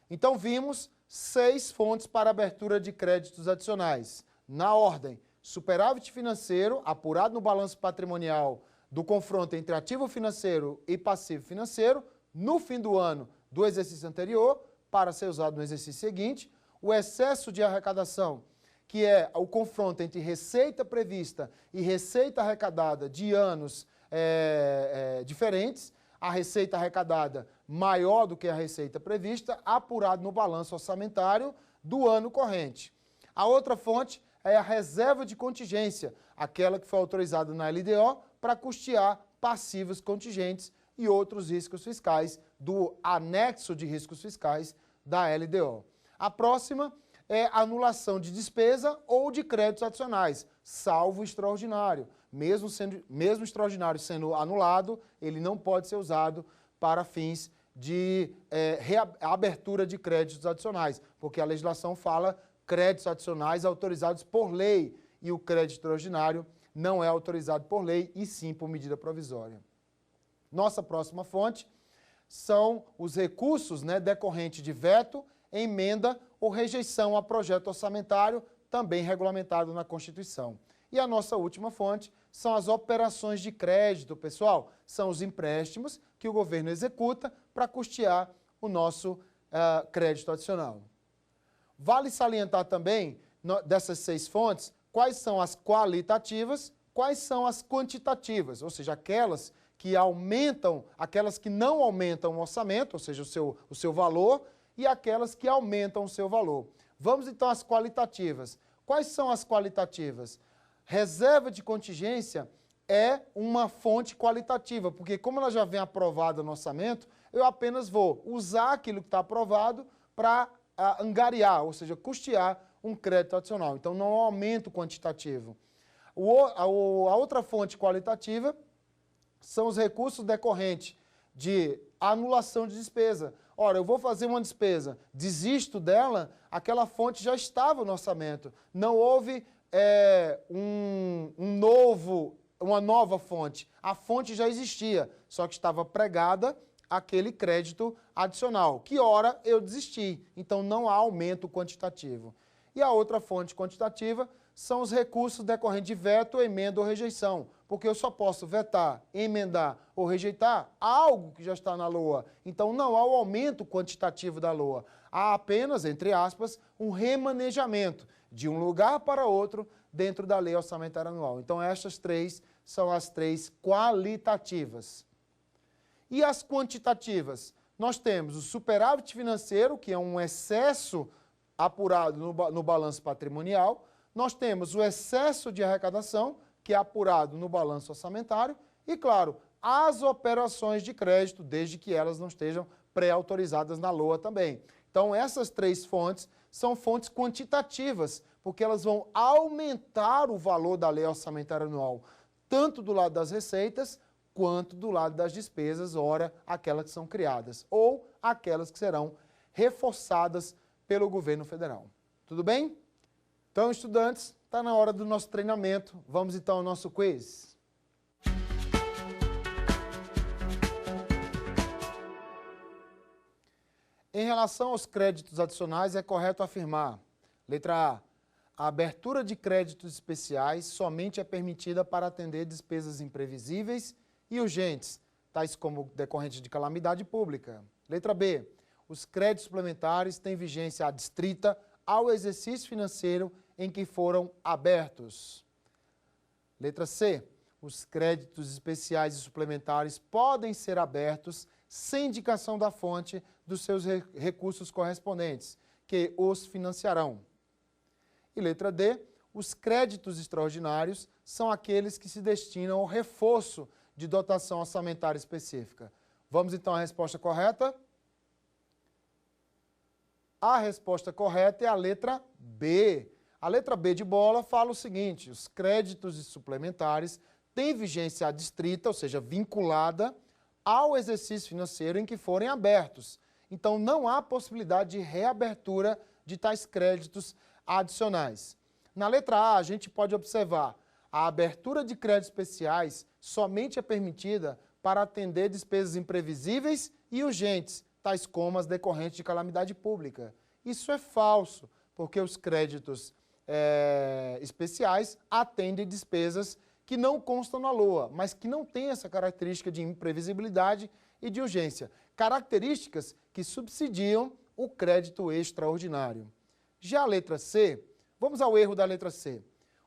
Então, vimos 6 fontes para abertura de créditos adicionais. Na ordem, superávit financeiro, apurado no balanço patrimonial do confronto entre ativo financeiro e passivo financeiro, no fim do ano do exercício anterior, para ser usado no exercício seguinte. O excesso de arrecadação, que é o confronto entre receita prevista e receita arrecadada de anos diferentes, a receita arrecadada maior do que a receita prevista, apurado no balanço orçamentário do ano corrente. A outra fonte é a reserva de contingência, aquela que foi autorizada na LDO para custear passivos contingentes e outros riscos fiscais do anexo de riscos fiscais da LDO. A próxima é a anulação de despesa ou de créditos adicionais, salvo extraordinário. Mesmo extraordinário sendo anulado, ele não pode ser usado para fins de abertura de créditos adicionais, porque a legislação fala créditos adicionais autorizados por lei e o crédito extraordinário não é autorizado por lei e sim por medida provisória. Nossa próxima fonte são os recursos, né, decorrentes de veto, emenda ou rejeição a projeto orçamentário, também regulamentado na Constituição. E a nossa última fonte são as operações de crédito, pessoal. São os empréstimos que o governo executa para custear o nosso crédito adicional. Vale salientar também, dessas 6 fontes, quais são as qualitativas, quais são as quantitativas, ou seja, aquelas que aumentam, aquelas que não aumentam o orçamento, ou seja, o seu valor, e aquelas que aumentam o seu valor. Vamos então às qualitativas. Quais são as qualitativas? Reserva de contingência é uma fonte qualitativa, porque como ela já vem aprovada no orçamento, eu apenas vou usar aquilo que está aprovado para angariar, ou seja, custear um crédito adicional. Então, não é um aumento quantitativo. A outra fonte qualitativa são os recursos decorrentes de anulação de despesa. Ora, eu vou fazer uma despesa, desisto dela, aquela fonte já estava no orçamento. Não houve uma nova fonte. A fonte já existia, só que estava pregada aquele crédito adicional, que ora eu desisti. Então não há aumento quantitativo. E a outra fonte quantitativa são os recursos decorrentes de veto, emenda ou rejeição, porque eu só posso vetar, emendar ou rejeitar algo que já está na LOA. Então não há o aumento quantitativo da LOA. Há apenas, entre aspas, um remanejamento de um lugar para outro dentro da Lei Orçamentária Anual. Então estas três são as três qualitativas. E as quantitativas? Nós temos o superávit financeiro, que é um excesso apurado no balanço patrimonial. Nós temos o excesso de arrecadação, que é apurado no balanço orçamentário. E, claro, as operações de crédito, desde que elas não estejam pré-autorizadas na LOA também. Então, essas três fontes são fontes quantitativas, porque elas vão aumentar o valor da Lei Orçamentária Anual, tanto do lado das receitas, quanto do lado das despesas, ora, aquelas que são criadas, ou aquelas que serão reforçadas pelo governo federal. Tudo bem? Então, estudantes, está na hora do nosso treinamento. Vamos então ao nosso quiz. Em relação aos créditos adicionais, é correto afirmar, letra A abertura de créditos especiais somente é permitida para atender despesas imprevisíveis e urgentes, tais como decorrentes de calamidade pública. Letra B, os créditos suplementares têm vigência adstrita ao exercício financeiro em que foram abertos. Letra C, os créditos especiais e suplementares podem ser abertos sem indicação da fonte dos seus recursos correspondentes, que os financiarão. E letra D, os créditos extraordinários são aqueles que se destinam ao reforço de dotação orçamentária específica. Vamos então à resposta correta? A resposta correta é a letra B. A letra B de bola fala o seguinte, os créditos suplementares têm vigência adstrita, ou seja, vinculada ao exercício financeiro em que forem abertos. Então, não há possibilidade de reabertura de tais créditos adicionais. Na letra A, a gente pode observar, a abertura de créditos especiais somente é permitida para atender despesas imprevisíveis e urgentes, tais como as decorrentes de calamidade pública. Isso é falso, porque os créditos especiais atendem despesas que não constam na LOA, mas que não têm essa característica de imprevisibilidade e de urgência. Características que subsidiam o crédito extraordinário. Já a letra C, vamos ao erro da letra C.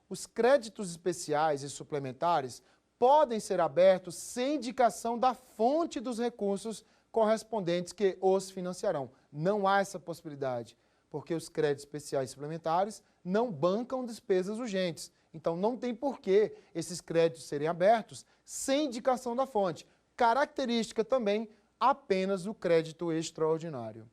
Os créditos especiais e suplementares podem ser abertos sem indicação da fonte dos recursos correspondentes que os financiarão. Não há essa possibilidade, porque os créditos especiais e suplementares não bancam despesas urgentes. Então, não tem porquê esses créditos serem abertos sem indicação da fonte. Característica também apenas do crédito extraordinário.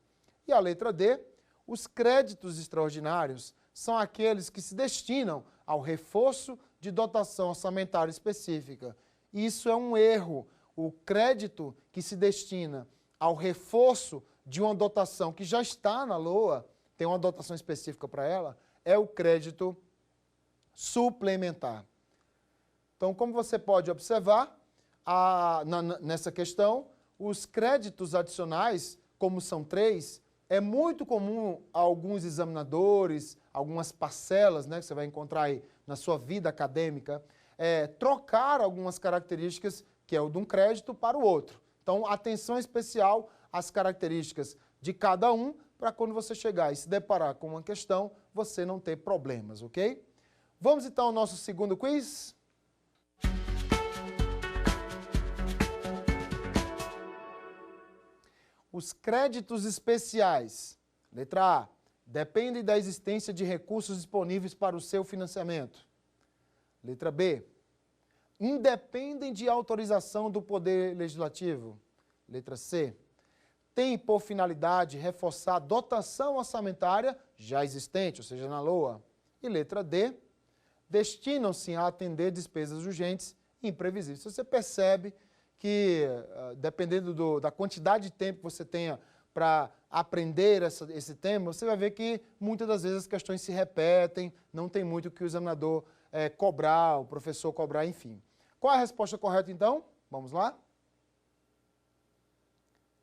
E a letra D, os créditos extraordinários são aqueles que se destinam ao reforço de dotação orçamentária específica. Isso é um erro. O crédito que se destina ao reforço de uma dotação que já está na LOA, tem uma dotação específica para ela, é o crédito suplementar. Então, como você pode observar, nessa questão, os créditos adicionais, como são três, é muito comum a alguns examinadores, algumas parcelas, né, que você vai encontrar aí na sua vida acadêmica, trocar algumas características, que é o de um crédito, para o outro. Então, atenção especial às características de cada um, para quando você chegar e se deparar com uma questão, você não ter problemas, ok? Vamos então ao nosso segundo quiz? Os créditos especiais, letra A, dependem da existência de recursos disponíveis para o seu financiamento. Letra B, independem de autorização do Poder Legislativo. Letra C, tem por finalidade reforçar a dotação orçamentária já existente, ou seja, na LOA. E letra D, destinam-se a atender despesas urgentes e imprevisíveis. Você percebe que, dependendo da quantidade de tempo que você tenha para aprender esse tema, você vai ver que muitas das vezes as questões se repetem, não tem muito o que o examinador cobrar, o professor cobrar, enfim. Qual é a resposta correta, então? Vamos lá?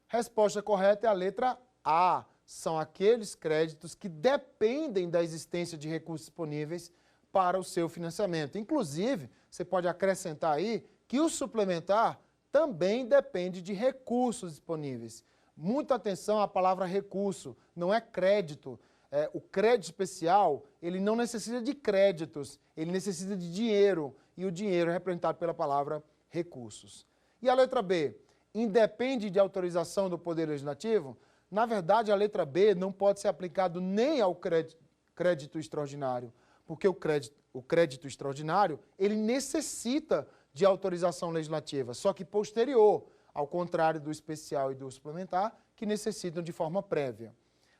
Resposta correta é a letra A. São aqueles créditos que dependem da existência de recursos disponíveis para o seu financiamento. Inclusive, você pode acrescentar aí que o suplementar também depende de recursos disponíveis. Muita atenção à palavra recurso, não é crédito. O crédito especial, ele não necessita de créditos, ele necessita de dinheiro, e o dinheiro é representado pela palavra recursos. E a letra B, independe de autorização do Poder Legislativo? Na verdade, a letra B não pode ser aplicado nem ao crédito extraordinário, porque o crédito extraordinário, ele necessita de autorização legislativa, só que posterior, ao contrário do especial e do suplementar, que necessitam de forma prévia.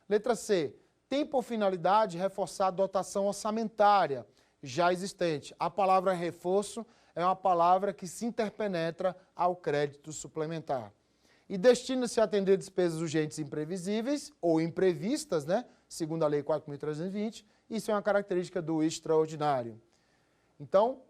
Letra C, tem por finalidade reforçar a dotação orçamentária já existente. A palavra reforço é uma palavra que se interpenetra ao crédito suplementar. E destina-se a atender despesas urgentes e imprevisíveis, ou imprevistas, né? Segundo a Lei 4.320, isso é uma característica do extraordinário. Então,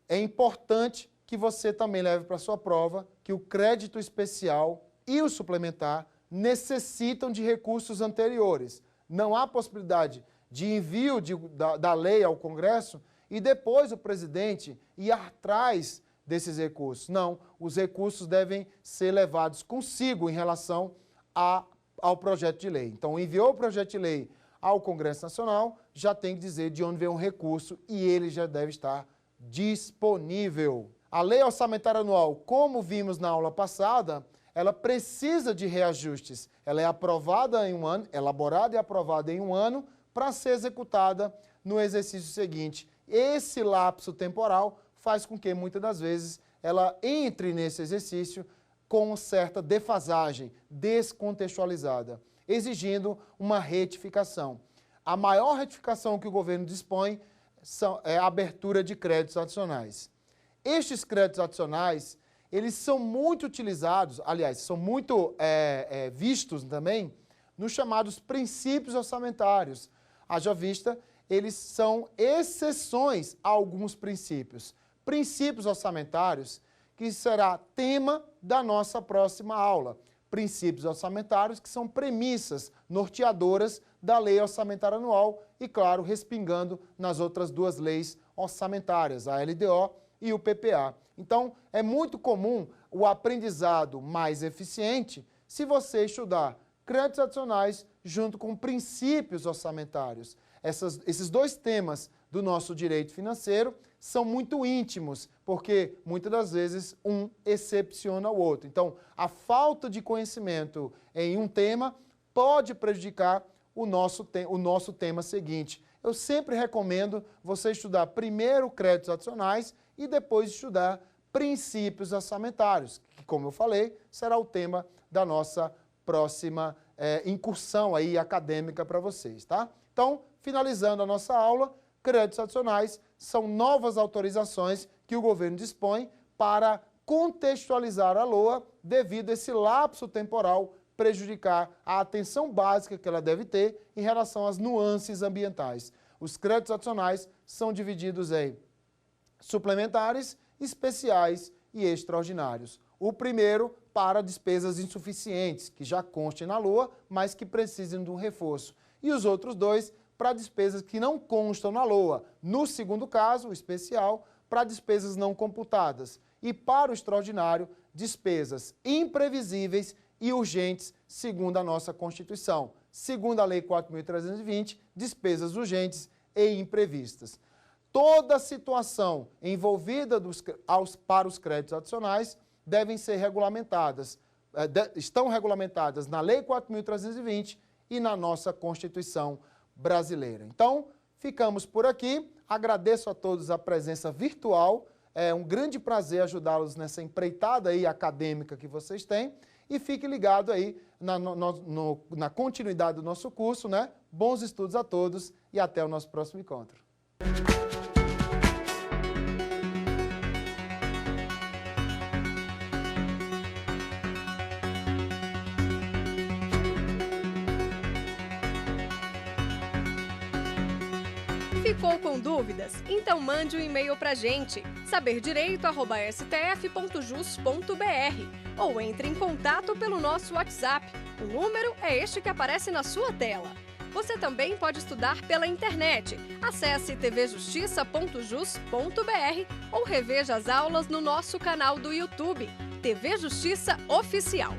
é importante que você também leve para a sua prova que o crédito especial e o suplementar necessitam de recursos anteriores. Não há possibilidade de envio da lei ao Congresso e depois o presidente ir atrás desses recursos. Não, os recursos devem ser levados consigo em relação ao projeto de lei. Então, enviou o projeto de lei ao Congresso Nacional, já tem que dizer de onde vem o recurso e ele já deve estar disponível. A Lei Orçamentária Anual, como vimos na aula passada, ela precisa de reajustes. Ela é aprovada em um ano, elaborada e aprovada em um ano, para ser executada no exercício seguinte. Esse lapso temporal faz com que, muitas das vezes, ela entre nesse exercício com certa defasagem, descontextualizada, exigindo uma retificação. A maior retificação que o governo dispõe é a abertura de créditos adicionais. Estes créditos adicionais, eles são muito utilizados, aliás, são muito vistos também nos chamados princípios orçamentários. Haja vista, eles são exceções a alguns princípios. Princípios orçamentários, que será tema da nossa próxima aula. Princípios orçamentários que são premissas norteadoras da Lei Orçamentária Anual e, claro, respingando nas outras duas leis orçamentárias, a LDO e o PPA. Então, é muito comum o aprendizado mais eficiente se você estudar créditos adicionais junto com princípios orçamentários. Esses dois temas do nosso direito financeiro são muito íntimos, porque muitas das vezes um excepciona o outro. Então, a falta de conhecimento em um tema pode prejudicar o nosso tema seguinte. Eu sempre recomendo você estudar primeiro créditos adicionais e depois estudar princípios orçamentários, que, como eu falei, será o tema da nossa próxima incursão aí acadêmica para vocês, tá? Então, finalizando a nossa aula, créditos adicionais são novas autorizações que o governo dispõe para contextualizar a LOA devido a esse lapso temporal prejudicar a atenção básica que ela deve ter em relação às nuances ambientais. Os créditos adicionais são divididos em suplementares, especiais e extraordinários. O primeiro para despesas insuficientes, que já constem na LOA, mas que precisem de um reforço. E os outros dois para despesas que não constam na LOA. No segundo caso, o especial, para despesas não computadas. E para o extraordinário, despesas imprevisíveis e urgentes, segundo a nossa Constituição. Segundo a Lei 4.320, despesas urgentes e imprevistas. Toda situação envolvida para os créditos adicionais devem ser regulamentadas, estão regulamentadas na Lei 4.320 e na nossa Constituição brasileira. Então, ficamos por aqui. Agradeço a todos a presença virtual. É um grande prazer ajudá-los nessa empreitada aí acadêmica que vocês têm. e fique ligado aí na continuidade do nosso curso, né? Bons estudos a todos e até o nosso próximo encontro. Ficou com dúvidas? Então mande um e-mail pra gente, saberdireito@stf.jus.br, ou entre em contato pelo nosso WhatsApp. O número é este que aparece na sua tela. Você também pode estudar pela internet. Acesse tvjustiça.jus.br ou reveja as aulas no nosso canal do YouTube, TV Justiça Oficial.